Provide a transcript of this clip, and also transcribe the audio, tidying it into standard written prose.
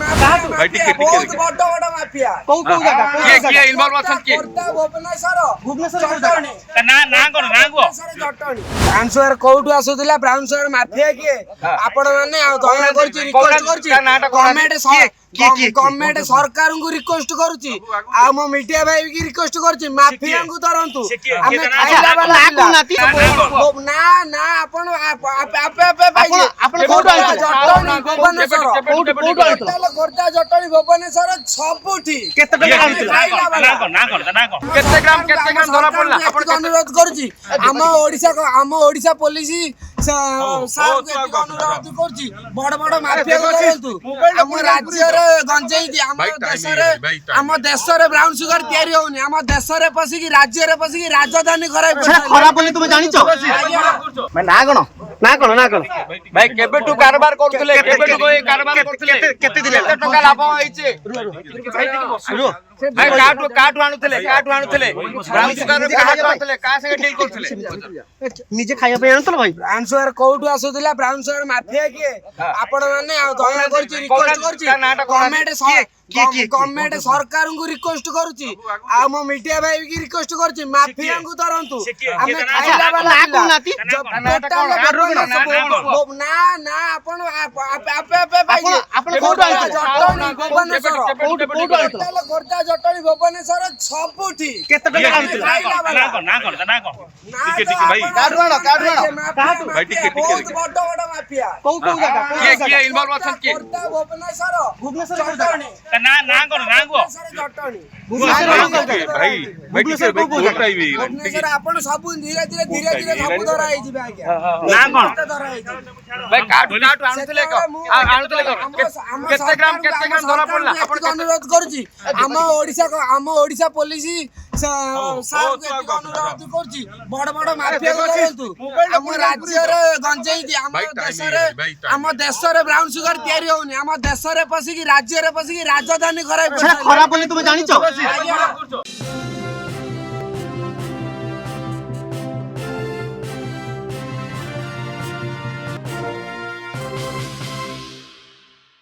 भाई टिके बहुत बड़ बड़ माफिया कोउ कोउ जागा किए इन्वॉल्व अछन किए भुवनेश्वर ना को ब्राउन सुगर कोउटु आसुतिला ब्राउन सुगर माफिया किए आपण माने दया करछि रिक्वेस्ट करछि गवर्नमेंट सरकार को रिक्वेस्ट करूची आ मो मीडिया भाई की रिक्वेस्ट करछि माफिया को धरंतु हमें खाइला वाला ना ना आपण आपे पाइजे आपण कोउटु जटणी भुवनेश्वर गोर्धा जटणी भुवनेश्वर सबुठी केते टका ना को केते ग्राम धरा पड़ला आपण अनुरोध करूची हम ओडिसा पुलिस सार को अनुरोध करूची बड़ बड़ माफिया को धरंतु हम राज्य गंजेई आम देश ब्राउन सुगर तैयारी होनी आम देश पशिकी राज्य पशिकी राजधानी खराब बोली तुम जानिचो मैं ना कोन भाई केबेटू कारबार करथले केबेटू ए कारबार करथले केते दिले टका लाभ होइचे भाई काटू आनुथले ब्राउन सुगर काटू आनुथले का संगे डील करथले निजे खाया पे आनतल भाई ब्राउन सुगर कोउटु आसुतिला ब्राउन सुगर माफिया किए आपण माने दया करछि रिक्वेस्ट करछि गवर्नमेंट सरकार को रिक्वेस्ट करूची आ मो मीडिया भाई की रिक्वेस्ट करछि माफिया को धरंतु हमें खाइला वाला ना ना आपण आपे पाइजे आपण कोउटु जटणी भुवनेश्वर गोर्धा जटणी भुवनेश्वर सबुठी केते टका ना को टिके भाई भाई टिके बहुत बड़ बड़ माफिया कोउ जागा किए इन्वॉल्व अछन किए गोर्धा भुवनेश्वर जटणी ना को जटणी भाई भाई टिके भाई कोटा ही भुवनेश्वर आपण सब धीरे धीरे सब धरा आइ जिबे आज्ञा ना कोन धरा आइ भाई काटू आनुथले केते ग्राम धरा पड़ला आपण अनुरोध करूची हम ओडिसा पुलिस सार को अनुरोध करूची बड़ बड़ माफिया को धरंतु हम राज्य गंजेई आम देश ब्राउन सुगर तैयारी होनी आम देश पशिकी राज्य पशिकी राजधानी खराब बोली तुम जानिचो